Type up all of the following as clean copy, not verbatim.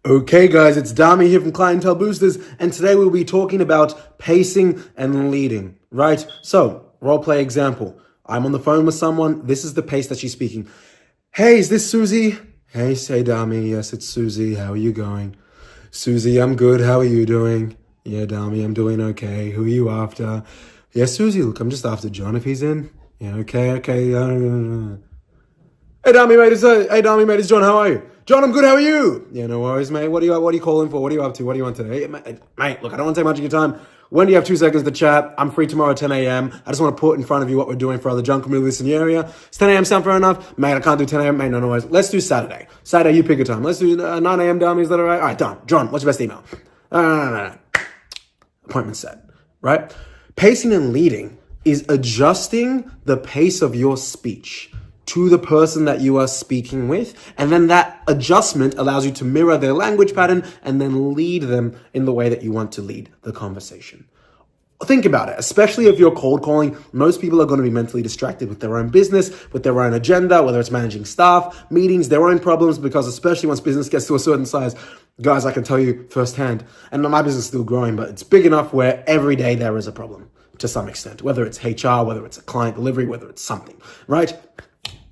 Okay guys, it's Dami here from Clientele Boosters, and today we'll be talking about pacing and leading, right? So, role play example. I'm on the phone with someone. This is the pace that she's speaking. Hey, is this Susie? Hey, say Dami. Yes, it's Susie. How are you going? Susie, I'm good. How are you doing? Yeah, Dami, I'm doing okay. Who are you after? Yeah, Susie, look, I'm just after John if he's in. Yeah, okay. Hey, Dami, mate, it's John. How are you? John, I'm good. How are you? Yeah, no worries, mate. What are you calling for? What are you up to? What do you want today? Mate, look, I don't want to take much of your time. When do you have 2 seconds to chat? I'm free tomorrow at 10 a.m. I just want to put in front of you what we're doing for other junk communities in the area. It's 10 a.m. sound fair enough? Mate, I can't do 10 a.m. Mate, no worries. Let's do Saturday. Saturday, you pick a time. Let's do 9 a.m. Dami. Is that all right? All right, done. John, what's your best email? No. Appointment set, right? Pacing and leading is adjusting the pace of your speech to the person that you are speaking with. And then that adjustment allows you to mirror their language pattern and then lead them in the way that you want to lead the conversation. Think about it, especially if you're cold calling. Most people are going to be mentally distracted with their own business, with their own agenda, whether it's managing staff, meetings, their own problems, because especially once business gets to a certain size, guys, I can tell you firsthand, and my business is still growing, but it's big enough where every day there is a problem to some extent, whether it's HR, whether it's a client delivery, whether it's something, right?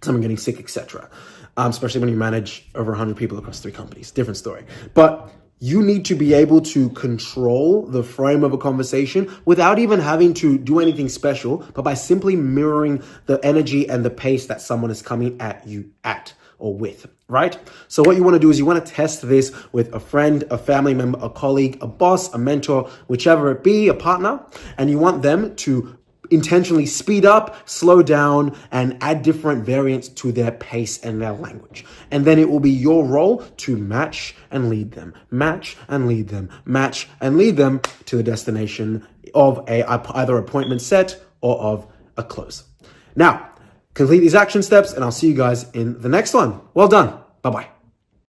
Someone getting sick, etc. Especially when you manage over 100 people across 3 companies. Different story. But you need to be able to control the frame of a conversation without even having to do anything special, but by simply mirroring the energy and the pace that someone is coming at you at or with, right? So what you want to do is you want to test this with a friend, a family member, a colleague, a boss, a mentor, whichever it be, a partner, and you want them to intentionally speed up, slow down, and add different variants to their pace and their language. And then it will be your role to match and lead them, match and lead them, match and lead them to the destination of either appointment set or of a close. Now, complete these action steps and I'll see you guys in the next one. Well done. Bye-bye.